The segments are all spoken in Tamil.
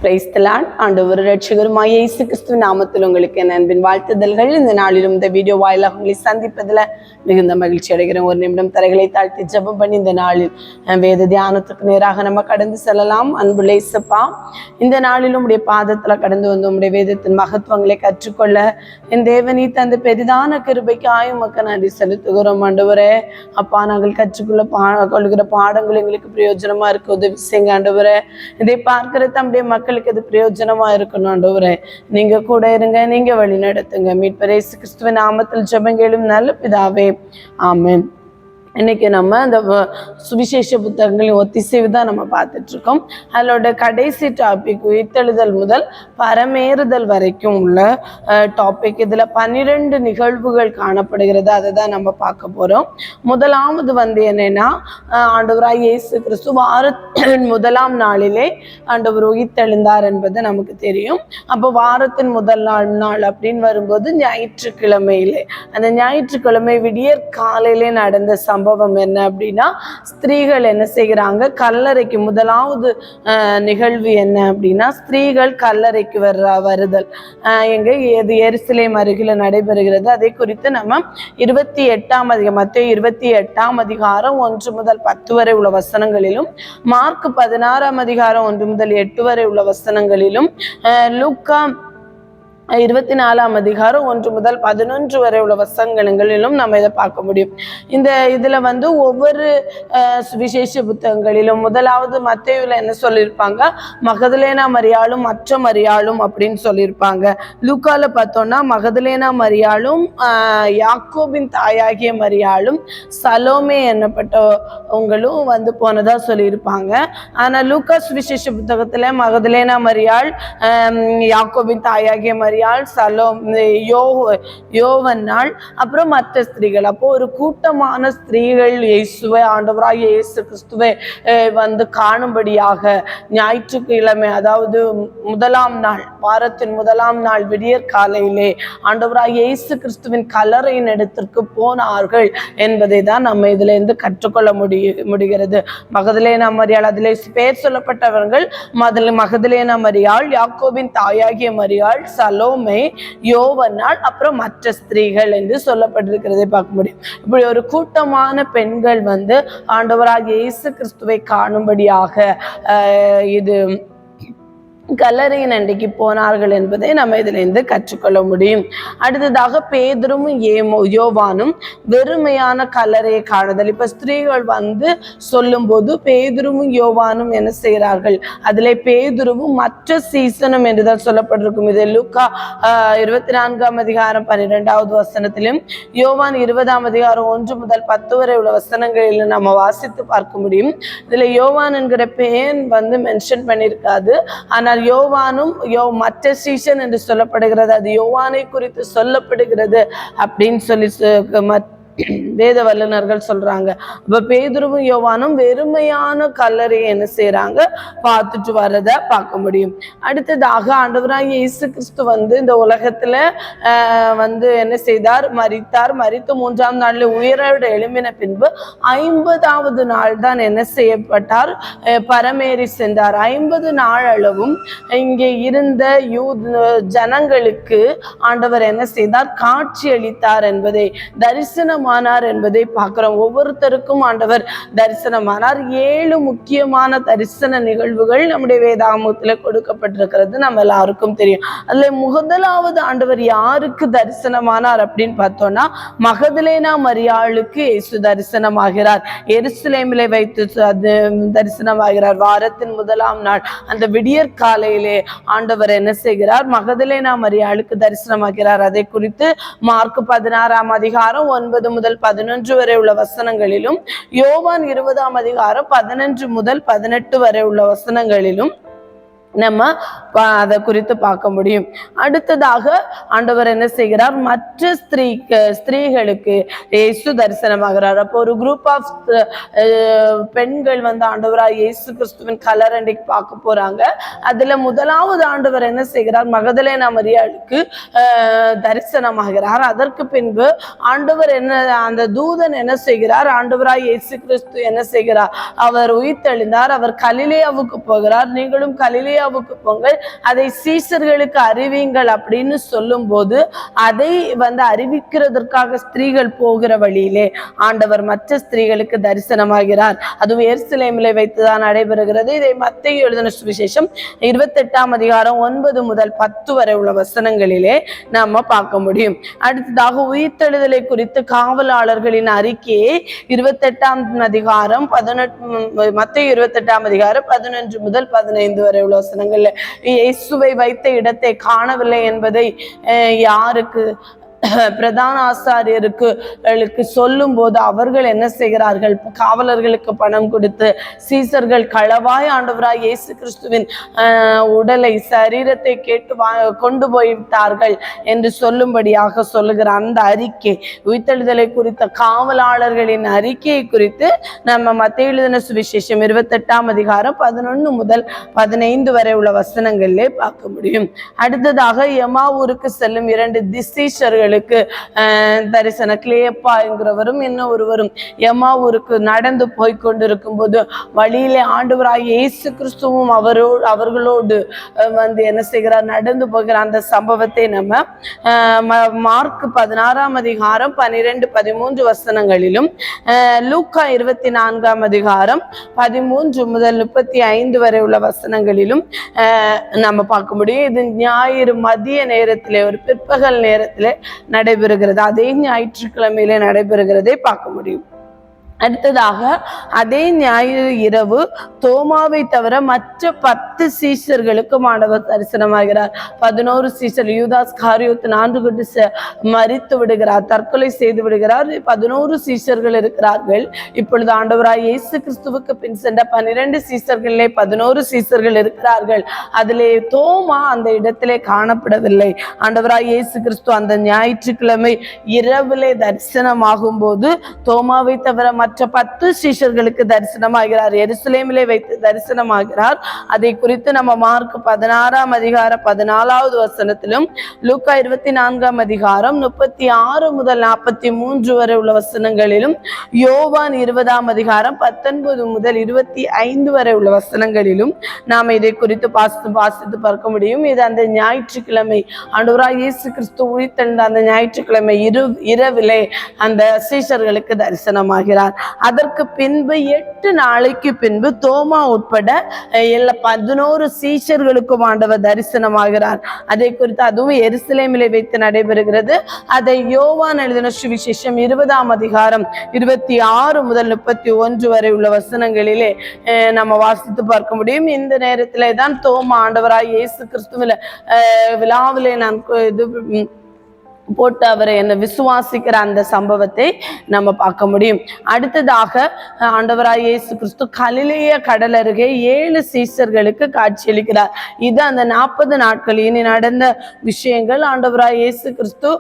Praise the Lord. ஆண்டவர் ரட்சகருமாகிய இயேசு கிறிஸ்துவின் நாமத்தில் உங்களுக்கு என் அன்பின் வாழ்த்துதல்கள். இந்த நாளிலும் இந்த வீடியோ வாயிலாக உங்களை சந்திப்பதில் மிகுந்த மகிழ்ச்சி அடைகிறேன். ஒரு நிமிடம் தரைகளை தாழ்த்தி ஜெபம் பண்ணி இந்த நாளில் வேத தியானத்துக்கு நேராக நம்ம கடந்து செல்லலாம். அன்புள்ள இயேசுப்பா, இந்த நாளிலும் உடைய பாதத்தில் கடந்து வந்து உடைய வேதத்தின் மகத்துவங்களை கற்றுக்கொள்ள என் தேவனி தந்த பெரிதான கிருபைக்கு ஆயுமக்க நன்றி செலுத்துகிறோம். ஆண்டவரே அப்பா, நாங்கள் கற்றுக்கொள்ள கொள்கிற பாடங்கள் எங்களுக்கு பிரயோஜனமா இருக்க உதவி செய்யுங்க. ஆண்டவரே, இதை பார்க்கிற தம்முடைய மக்களுக்கு அது பிரயோஜனமா இருக்கணும். ஆண்டவரே, நீங்க கூட இருங்க, நீங்க வழி நடத்துங்க. மீட்பர் இயேசு கிறிஸ்துவின் நாமத்தில் ஜெபம் கேளும் நல்ல பிதாவே, ஆமென். இன்னைக்கு நம்ம அந்த சுவிசேஷ புத்தகங்களின் ஒத்திசைவு தான் நம்ம பார்த்துட்டு இருக்கோம். அதோட கடைசி டாபிக் உயிர்த்தெழுதல் முதல் பரமேறுதல் வரைக்கும் உள்ள டாபிக். இதுல 12 நிகழ்வுகள் காணப்படுகிறது. அதை தான் நம்ம பார்க்க போறோம். முதலாவது வந்து என்னன்னா, ஆண்டவராய் இயேசு கிறிஸ்து வாரத்தின் முதலாம் நாளிலே ஆண்டவர் உயிர்த்தெழுந்தார் என்பது நமக்கு தெரியும். அப்போ வாரத்தின் முதல் நாள் அப்படின்னு வரும்போது ஞாயிற்றுக்கிழமையிலே, அந்த ஞாயிற்றுக்கிழமை விடியற் காலையிலே நடந்த சம்பவம் என்ன அப்படின்னா, ஸ்திரீகள் என்ன செய்கிறாங்க, கல்லறைக்கு முதலாவது நிகழ்வு என்ன அப்படின்னா, ஸ்திரீகள் கல்லறைக்கு வருதல் எங்க எருசலேம் அருகில நடைபெறுகிறது. அதை குறித்து நம்ம 28ஆம் அதிகாரம், மத்தேயு 28ஆம் அதிகாரம் 1 முதல் 10 வரை உள்ள வசனங்களிலும், மார்க் 16ஆம் அதிகாரம் 1 முதல் 8 வரை உள்ள வசனங்களிலும், லூக்கா 24ஆம் அதிகாரம் 1 முதல் 11 வரை உள்ள வசனங்களிலும் நம்ம இதை பார்க்க முடியும். இதுல வந்து ஒவ்வொரு சுவிசேஷ புத்தகங்களிலும் முதலாவது மத்தேயுல என்ன சொல்லியிருப்பாங்க, மகதலேனா மரியாளும் மற்ற மரியாளும் அப்படின்னு சொல்லியிருப்பாங்க. லூக்கால பார்த்தோம்னா மகதலேனா மரியாளும் யாக்கோபின் தாயாகிய மரியாளும் சலோமே என்னப்பட்டவங்களும் வந்து போனதா சொல்லியிருப்பாங்க. ஆனா லூக்கா சுவிசேஷ புத்தகத்துல மகதலேனா மரியாள், யாக்கோபின் தாயாகிய மரியாள், சலோம், யோவன்னாள், அப்புறம் மற்ற ஸ்திரீகள். அப்போ ஒரு கூட்டமான ஸ்திரீகள் இயேசுவை, ஆண்டவராகிய இயேசு கிறிஸ்துவை வந்து காணும்படியாக ஞாயிற்றுக்கிழமை, அதாவது முதலாம் நாள், வாரத்தின் முதலாம் நாள் விடியற் காலையிலே ஆண்டவராகிய இயேசு கிறிஸ்துவின் கல்லறையின் இடத்திற்கு போனார்கள் என்பதை தான் நம்ம இதுல இருந்து கற்றுக்கொள்ள முடிகிறது. மகதலேனா மரியாள், அதிலே பேர் சொல்லப்பட்டவர்கள் மகதலேனா மரியாள், யாக்கோபின் தாயாகிய மரியாள், சலோமே, யோவன்னாள், அப்புறம் மற்ற ஸ்திரீகள் என்று சொல்லப்பட்டிருக்கிறதை பார்க்க முடியும். இப்படி ஒரு கூட்டமான பெண்கள் வந்து ஆண்டவராகிய இயேசு கிறிஸ்துவை காணும்படியாக இது கல்லறையின் அண்டைக்கு போனார்கள் என்பதை நம்ம இதுல இருந்து கற்றுக்கொள்ள முடியும். அடுத்ததாக பேதுரும் யோவானும் வெறுமையான கல்லறையை காணுதல். இப்ப ஸ்திரீகள் வந்து சொல்லும் போது பேதுரும் யோவானும் என்ன செய்கிறார்கள், அதுல பேதுருவும் மற்ற சீசனும் என்றுதான் சொல்லப்பட்டிருக்கும். இது லூக்கா 24ஆம் அதிகாரம் 12வது வசனத்திலும், யோவான் 20ஆம் அதிகாரம் 1 முதல் 10 வரை உள்ள வசனங்களில் நம்ம வாசித்து பார்க்க முடியும். இதுல யோவான் என்கிற பெயர் வந்து மென்ஷன் பண்ணியிருக்காது. ஆனால் யோவானும் மற்ற சீசன் என்று சொல்லப்படுகிறது. அது யோவானை குறித்து சொல்லப்படுகிறது அப்படின்னு சொல்லி வேத வல்லுநர்கள் சொல்றாங்க. அப்ப பேதுருவும் யோவானும் வெறுமையான கல்லறையை என்ன செய்யறாங்க, பார்த்துட்டு வர்றத பார்க்க முடியும். அடுத்ததாக ஆண்டவராகிய இயேசு கிறிஸ்து வந்து இந்த உலகத்துல வந்து என்ன செய்தார், மரித்து 3ஆம் நாள்ல உயிரோடு எழும்பின பின்பு 50வது நாள் தான் என்ன செய்யப்பட்டார், பரமேறி சென்றார். 50 நாள் அளவும் இங்கே இருந்த ஜனங்களுக்கு ஆண்டவர் என்ன செய்தார், காட்சி அளித்தார் என்பதை, தரிசனமானார் என்பதை பார்க்கிறோம். ஒவ்வொருத்தருக்கும் ஆண்டவர் தரிசனமானார். 7 முக்கியமான தரிசன நிகழ்வுகள் நம்முடைய வேதாகமத்துல கொடுக்கப்பட்டிருக்கிறது, நம்ம எல்லாருக்கும் தெரியும். அதுல முதலாவது ஆண்டவர் யாருக்கு தரிசனமானார் அப்படின்னு பார்த்தோம்னா, மகதலேனா மரியாளுக்கு இயேசு தரிசனமாகிறார். எருசலேமிலே வைத்து அது தரிசனமாகிறார். வாரத்தின் முதலாம் நாள் அந்த விடியற் காலையிலே ஆண்டவர் என்ன செய்கிறார், மகதலேனா மரியாளுக்கு தரிசனமாகிறார். அதை குறித்து மார்க் 16ஆம் அதிகாரம் 9 முதல் 11 வரை உள்ள வசனங்களிலும், யோவான் 20ஆம் அதிகாரம் 15 முதல் 18 வரை உள்ள வசனங்களிலும் நம்ம அதை குறித்து பார்க்க முடியும். அடுத்ததாக ஆண்டவர் என்ன செய்கிறார், மற்ற ஸ்திரீகளுக்கு இயேசு தரிசனமாகிறார். அப்போ ஒரு குரூப் ஆஃப் பெண்கள் வந்து ஆண்டவராய் இயேசு கிறிஸ்துவின் கல்லறைக்கு பார்க்க போறாங்க. அதுல முதலாவது ஆண்டவர் என்ன செய்கிறார், மகதலேனா மரியாளுக்கு தரிசனமாகிறார். அதற்கு பின்பு ஆண்டவர் அந்த தூதன் என்ன செய்கிறார், ஆண்டவராய் இயேசு கிறிஸ்து என்ன செய்கிறார், அவர் உயிர்த்தெழுந்தார், அவர் கலிலேயாவுக்கு போகிறார், நீங்களும் கலிலேயா கலிலேயாவுக்கு போங்கள், அதை சீசர்களுக்கு அறிவிங்கள் அப்படின்னு சொல்லும் போது அதை அறிவிக்கிறதற்காக ஸ்திரீகள் போகிற வழியிலே ஆண்டவர் மற்ற ஸ்திரீகளுக்கு தரிசனமாகிறார். அதுவும் எருசலேமிலே வைத்துதான் நடைபெறுகிறது. இதை மத்தேயு எழுதின சுவிசேஷம் 28ஆம் அதிகாரம் 9 முதல் 10 வரை உள்ள வசனங்களிலே நாம பார்க்க முடியும். அடுத்ததாக உயிர்த்தெழுதலை குறித்து காவலாளர்களின் அறிக்கையை 28ஆம் அதிகாரம் 18 மத்தேயு 28ஆம் அதிகாரம் 11 முதல் 15 வரை உள்ள வசனங்கள்ல இயேசுவை வைத்த இடத்தை காணவில்லை என்பதை யாருக்கு பிரதான ஆசாரியருக்கு சொல்லும் போது அவர்கள் என்ன செய்கிறார்கள்? காவலர்களுக்கு பணம் கொடுத்து சீசர்கள் களவாய் ஆண்டவராய் இயேசு கிறிஸ்துவின் உடலை சரீரத்தை கேட்டு கொண்டு போய்விட்டார்கள் என்று சொல்லும்படியாக சொல்லுகிற அந்த அறிக்கை, உயிர்த்தெழுதலை குறித்த காவலாளர்களின் அறிக்கையை குறித்து நம்ம மத்தேயு எழுதின சுவிசேஷம் 28ஆம் அதிகாரம் 11 முதல் 15 வரை உள்ள வசனங்களிலே பார்க்க முடியும். அடுத்ததாக எமாவூருக்கு செல்லும் 2 திசீஷர்கள் தரிசன கிளேப்பா என்கிறவரும் இன்னும் ஒருவரும் எமாவூருக்கு நடந்து போய் கொண்டிருக்கும் போது வழியிலே ஆண்டவராய் இயேசு கிறிஸ்துவும் அவர்களோடு என்ன செய்கிறார்? நடந்து போகிற அந்த சம்பவத்தை நம்ம மார்க் 16ஆம் அதிகாரம் 12-13 வசனங்களிலும், லூக்கா 24ஆம் அதிகாரம் 13 முதல் 35 வரை உள்ள வசனங்களிலும் நம்ம பார்க்க முடியும். இது ஞாயிறு மதிய நேரத்திலே, ஒரு பிற்பகல் நேரத்திலே நடைபெறுகிறது. அதே ஞாயிற்றுக்கிழமையிலே நடைபெறுகிறதை பார்க்க முடியும். அடுத்ததாக அதே ஞாயிறு இரவு தோமாவை தவிர மற்ற 10 சீஷர்களுக்கும் ஆண்டவர் தரிசனமாகிறார். 11 சீஷர், யூதாஸ் காரியோத்து 4 மரித்து விடுகிறார், தற்கொலை செய்து விடுகிறார். 11 சீஷர்கள் இருக்கிறார்கள். இப்பொழுது ஆண்டவராய் இயேசு கிறிஸ்துவுக்கு பின் சென்ற 12 சீஷர்களிலே 11 சீஷர்கள் இருக்கிறார்கள். அதிலே தோமா அந்த இடத்திலே காணப்படவில்லை. ஆண்டவராய் இயேசு கிறிஸ்து அந்த ஞாயிற்றுக்கிழமை இரவிலே தரிசனமாகும் போது தோமாவை தவிர மற்ற 10 சீஷர்களுக்கு தரிசனமாகிறார். எருசலேமிலே வைத்து தரிசனமாகிறார். அதை குறித்து நம்ம மார்க் 16ஆம் அதிகாரம் 14வது வசனத்திலும், லூக்கா 24ஆம் அதிகாரம் 36 முதல் 43 வரை உள்ள வசனங்களிலும், யோவான் 20ஆம் அதிகாரம் 19 முதல் 25 வரை உள்ள வசனங்களிலும் நாம் இதை குறித்து வாசித்து பார்க்க முடியும். இது அந்த ஞாயிற்றுக்கிழமை ஆண்டவராய் இயேசு கிறிஸ்து உயிர்த்தெழுந்த அந்த ஞாயிற்றுக்கிழமை இரவிலே அந்த சீஷர்களுக்கு தரிசனமாகிறார். அதற்கு பின்பு 8 நாளைக்கு பின்பு தோமா உட்பட 11 சீஷர்களுக்கும் ஆண்டவர் தரிசனமாகிறார். அதை குறித்து அதுவும் எருசலேமிலே வைத்து நடைபெறுகிறது. அதை யோவான் எழுதின சுவிசேஷம் 20ஆம் அதிகாரம் 26 முதல் 31 வரை உள்ள வசனங்களிலே நம்ம வாசித்து பார்க்க முடியும். இந்த நேரத்திலே தான் தோமா ஆண்டவராய் இயேசு கிறிஸ்துவில விழாவிலே நான் போட்டு அவரை என்ன விசுவாசிக்கிற அந்த சம்பவத்தை நம்ம பார்க்க முடியும். அடுத்ததாக ஆண்டவராய் இயேசு கிறிஸ்து கலிலேய கடல் அருகே 7 சீஷர்களுக்கு காட்சியளிக்கிறார். இது அந்த 40 நாட்கள் இனி நடந்த விஷயங்கள். ஆண்டவராய் இயேசு கிறிஸ்து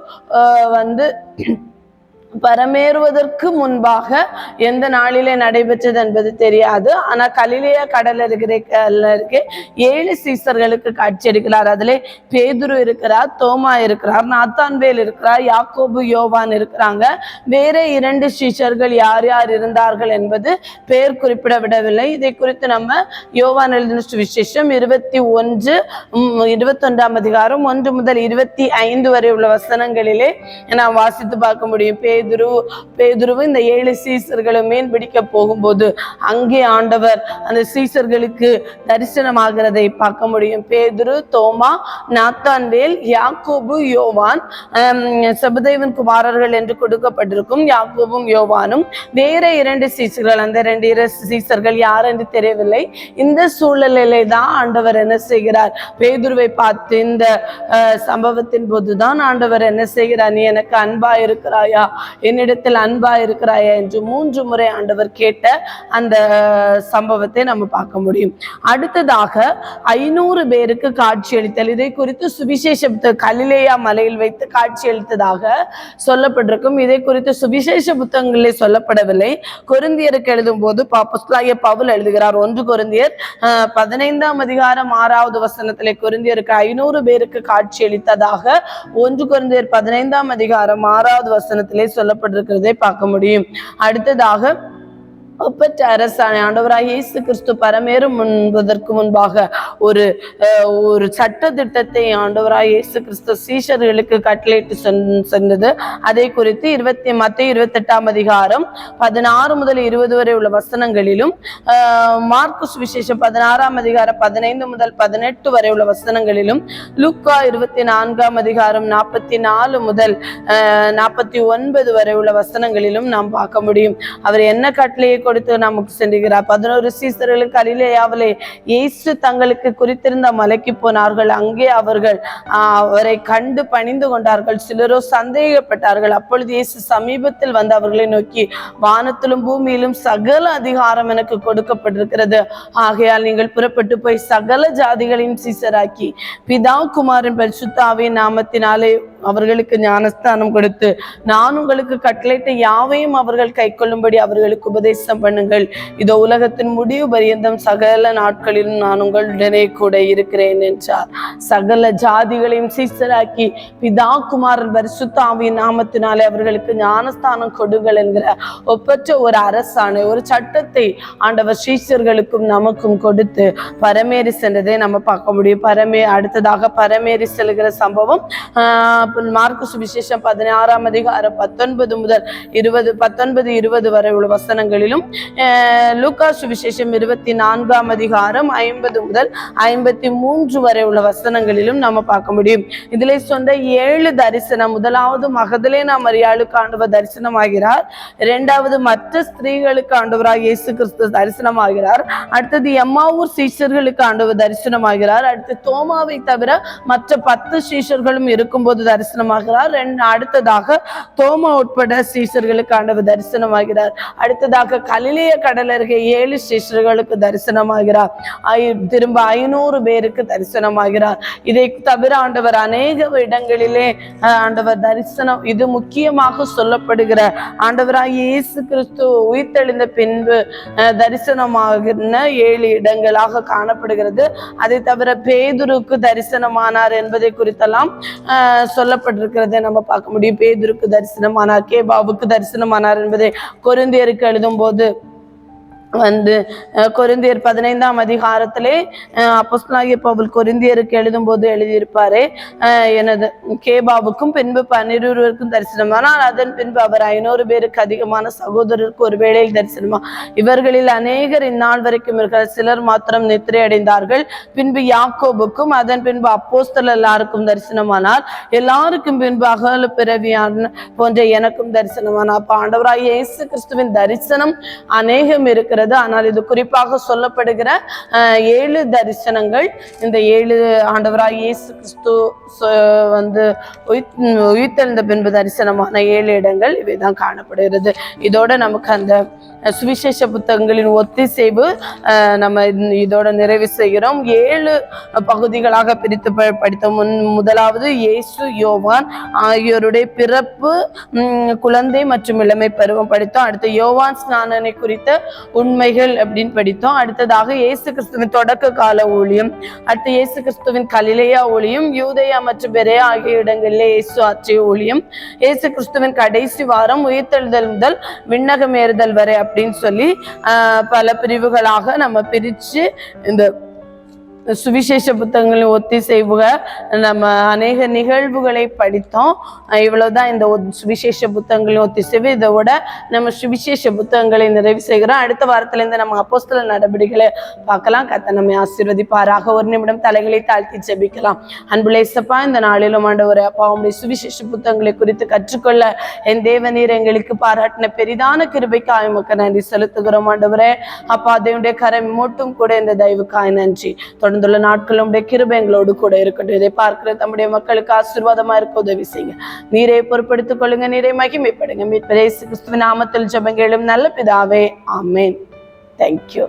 பரமேறுவதற்கு முன்பாக எந்த நாளிலே நடைபெற்றது என்பது தெரியாது. ஆனா கலிலேயா கடல் அருகே 7 சீஷர்களுக்கு காட்சியளிக்கிறார். அதிலே பேதுரு இருக்கிறார், தோமா இருக்கிறார், நாத்தான்வேல் இருக்கிறார், யாக்கோபு யோவான் இருக்கிறாங்க. வேற 2 சீஷர்கள் யார் யார் இருந்தார்கள் என்பது பெயர் குறிப்பிடவிடவில்லை. இதை குறித்து நம்ம யோவான் எழுதின சுவிசேஷம் 21ஆம் அதிகாரம் 1 முதல் 25 வரை உள்ள வசனங்களிலே நாம் வாசித்து பார்க்க முடியும். பேதுருவும் இந்த 7 சீசர்களும் மீன் பிடிக்க போகும்போது அங்கே ஆண்டவர் அந்த சீசர்களுக்கு தரிசனமாகிறதை பார்க்க முடியும். பேதுரு, தோமா, நாத்தான்வேல், யாக்கோபு, யோவான், செபதேவின் குமாரர்கள் என்று கொடுக்கப்பட்டிருக்கும் யாக்கோபும் யோவானும் வேற 2 சீசர்கள். அந்த 2 சீசர்கள் யார் என்று தெரியவில்லை. இந்த சூழ்நிலையிலே தான் ஆண்டவர் என்ன செய்கிறார்? பேதுருவை பார்த்து இந்த சம்பவத்தின் போதுதான் ஆண்டவர் என்ன செய்கிறார்? நீ எனக்கு அன்பா இருக்கிறாயா, என்னிடத்தில் அன்பா இருக்கிறாயா என்று 3 முறை ஆண்டவர் கேட்ட அந்த சம்பவத்தை நம்ம பார்க்க முடியும். அடுத்ததாக 500 பேருக்கு காட்சியளித்தல். இதை குறித்து சுவிசேஷ கலிலேயா மலையில் வைத்து காட்சியளித்ததாக சொல்லப்பட்டிருக்கும். இதை குறித்து சுவிசேஷ புத்தகங்களிலே சொல்லப்படவில்லை. கொரிந்தியருக்கு எழுதும் போது அப்போஸ்தலனாகிய பவுல் எழுதுகிறார். 1 கொரிந்தியர் 15ஆம் அதிகாரம் 6வது வசனத்திலே கொரிந்தியருக்கு 500 பேருக்கு காட்சியளித்ததாக 1 கொரிந்தியர் 15ஆம் அதிகாரம் 6வது வசனத்திலே சொல்லப்பட்டிருக்கிறதை பார்க்க முடியும். அடுத்ததாக ஒப்பற்ற அரசாணை ஆண்டவராகிய இயேசு கிறிஸ்து பரமேறும் முன்பதற்கு முன்பாக ஒரு ஒரு சட்ட திட்டத்தை ஆண்டவராகிய இயேசு கிறிஸ்து சீஷர்களுக்கு கட்டளையிட்டு சென்றது. அதை குறித்து மத்தேயு 28ஆம் அதிகாரம் 16 முதல் 20 வரை உள்ள வசனங்களிலும், மார்க்கு சுவிசேஷம் 16ஆம் அதிகாரம் 15 முதல் 18 வரை உள்ள வசனங்களிலும், லூக்கா 24ஆம் அதிகாரம் 44 முதல் 49 வரை உள்ள வசனங்களிலும் நாம் பார்க்க முடியும். அவர் என்ன கட்டளையை கொடுத்து நமக்கு சென்றுகிறார். 11 சீசர்களுக்கு கலிலேயாவிலே இயேசு தங்களுக்கு குறித்திருந்த மலைக்கு போனார்கள். அங்கே அவர்கள் அவரை கண்டு பணிந்து கொண்டார்கள். சிலரோ சந்தேகப்பட்டார்கள். அப்பொழுது இயேசு சமீபத்தில் வந்து அவர்களை நோக்கி, வானத்திலும் பூமியிலும் சகல அதிகாரம் எனக்கு கொடுக்கப்பட்டிருக்கிறது. ஆகையால் நீங்கள் புறப்பட்டு போய் சகல ஜாதிகளையும் சீசராக்கி பிதா குமாரன் பரிசுத்த ஆவியின் நாமத்தினாலே அவர்களுக்கு ஞானஸ்தானம் கொடுத்து, நான் உங்களுக்கு கட்டளையிட்ட யாவையும் அவர்கள் கை கொள்ளும்படி அவர்களுக்கு உபதேசம் பண்ணுங்கள். இதோ உலகத்தின் முடிவு பரியந்தம் சகல நாட்களிலும் நான் உங்களுடனே கூட இருக்கிறேன் என்றார். சகல ஜாதிகளையும் சீசராக்கி பிதா குமாரன் பரிசுத்த ஆவியின் நாமத்தினாலே அவர்களுக்கு ஞானஸ்தானம் கொடுங்கள் என்கிற ஒப்பற்ற ஒரு அரசாணை, ஒரு சட்டத்தை ஆண்டவர் சீஷர்களுக்கும் நமக்கும் கொடுத்து பரமேறி சென்றதை நம்ம பார்க்க முடியும். அடுத்ததாக பரமேறி செல்கிற சம்பவம் மார்க்கு சுவிசேஷம் 16ஆம் அதிகாரம் 19 முதல் 20 வரை உள்ள வசனங்களிலும், லூக்கா சுவிசேஷம் 24ஆம் அதிகாரம் 50 முதல் 53 வரை உள்ள வசனங்களிலும் நம்ம பார்க்க முடியும். இதிலே சொன்ன 7 தரிசனம், முதலாவது மகதலேனா மரியாளுக்கு ஆண்டவர் தரிசனமாகிறார். இரண்டாவது மற்ற ஸ்திரீகளுக்கு ஆண்டவராக இயேசு கிறிஸ்து தரிசனமாகிறார். அடுத்தது எம்மாவூர் சீஷர்களுக்கு ஆண்டவர் தரிசனமாகிறார். அடுத்து தோமாவை தவிர மற்ற 10 சீஷர்களும் இருக்கும்போது தரிசனமாகிறார். அடுத்ததாக தோமா உட்பட சீஷர்களுக்கு ஆண்டவர் தரிசனமாகிறார். அடுத்ததாக கலிலேய கடல் அருகே 7 சீஷர்களுக்கு தரிசனமாகிறார். திரும்ப 500 பேருக்கு தரிசனமாகிறார். இதை தவிர ஆண்டவர் அநேக இடங்களிலே ஆண்டவர் தரிசனம், இது முக்கியமாக சொல்லப்படுகிற ஆண்டவராகிய இயேசு கிறிஸ்து உயிர்த்தெழுந்த பின்பு தரிசனமாகிற 7 இடங்களாக காணப்படுகிறது. அதை தவிர பேதுருக்கு தரிசனமானார் என்பதை குறித்தெல்லாம் சொல்லப்பட்டிருக்கிறதை நம்ம பார்க்க முடியும். பேதுருக்கு தரிசனமானார், கேபாவுக்கு தரிசனமானார் என்பதை கொரிந்தியருக்கு எழுதும் போது கொரிந்தியர் 15ஆம் அதிகாரத்திலே அப்போஸ்தலனாகிய பவுல் கொரிந்தியருக்கு எழுதும் போது எழுதியிருப்பாரே, எனது கேபாவுக்கும் பின்பு 12 தரிசனமானால் அதன் பின்பு அவர் 500 பேருக்கு அதிகமான சகோதரருக்கு ஒரு வேளையில் தரிசனமா. இவர்களில் அநேகர் இந்நாள் வரைக்கும் இருக்கிற, சிலர் மாத்திரம் நித்திரை அடைந்தார்கள். பின்பு யாக்கோபுக்கும் அதன் பின்பு அப்போஸ்தலர் எல்லாருக்கும் தரிசனமானார். எல்லாருக்கும் பின்பு அகல பிறவியான போன்ற எனக்கும் தரிசனமானார். அப்ப ஆண்டவராகிய இயேசு கிறிஸ்துவின் தரிசனம் அநேகம் இருக்கிறது. ஆனால் இது குறிப்பாக சொல்லப்படுகிற 7 தரிசனங்கள், இந்த 7 ஆண்டவராகிய இயேசு கிறிஸ்து உயிர்த்தெழுந்த பின்பு தரிசனமான 7 இடங்கள் இவைதான் காணப்படுகிறது. இதோட நமக்கு அந்த சுவிசேஷ புத்தகங்களின் ஒத்திசைவு நம்ம இதோட நிறைவு செய்கிறோம். 7 பகுதிகளாக பிரித்து படித்தோம். முதலாவது இயேசு, யோவான் ஆகியோருடைய பிறப்பு, குழந்தை மற்றும் இளமை பருவம் படித்தோம். அடுத்து யோவான் ஸ்நானனை குறித்த உண்மைகள் அப்படின்னு படித்தோம். அடுத்ததாக இயேசு கிறிஸ்துவின் தொடக்க கால ஊழியம், அடுத்து இயேசு கிறிஸ்துவின் கலிலேயா ஊழியம், யூதேயா மற்றும் பெரேயா ஆகிய இடங்களிலே இயேசு ஆற்றிய ஊழியம், இயேசு கிறிஸ்துவின் கடைசி வாரம், உயிர்த்தெழுதல் முதல் விண்ணகம் ஏறுதல் வரை அப்படின்னு சொல்லி பல பிரிவுகளாக நம்ம பிரிச்சு இந்த சுவிசேஷ புத்தகங்களின் ஒத்திசைவுக நம்ம அநேக நிகழ்வுகளை படித்தோம். இவ்வளவுதான் இந்த சுவிசேஷ புத்தகங்களின் ஒத்திசைவு. இதோட நம்ம சுவிசேஷ புத்தகங்களை நிறைவு செய்கிறோம். அடுத்த வாரத்திலிருந்து நம்ம அப்போஸ்தலர் நடவடிக்கைகளை பார்க்கலாம். கர்த்தர் நம்மை ஆசீர்வதிப்பாராக. ஒரு நிமிடம் தலைகளை தாழ்த்தி ஜெபிக்கலாம். அன்புள்ள இயேசப்பா, இந்த நாளிலும் ஆண்டவரே அப்பா, உம்முடைய சுவிசேஷ புத்தகங்களை குறித்து கற்றுக்கொள்ள என் தேவநீர் எங்களுக்கு பாராட்டின பெரிதான கிருபைக்காய் உமக்கு நன்றி செலுத்துகிறோம் ஆண்டவரே. அப்பா, தேவனுடைய கரம் மூட்டும் கூட இந்த தயவுக்காய் நன்றி. தொடர்ந்துள்ள நாட்களும் கிருபை எங்களோடு கூட இருக்கட்டும். இதை பார்க்கிற தம்முடைய மக்களுக்கு ஆசீர்வாதமா இருக்க உதவி செய்யுங்க. நீரை பொறுப்படுத்திக் கொள்ளுங்க, நீரை மகிமைப்படுங்க. மீட்பர் இயேசு கிறிஸ்துவின் நாமத்தில் ஜெபங்களும் நல்ல பிதாவே, ஆமென். தேங்க்யூ.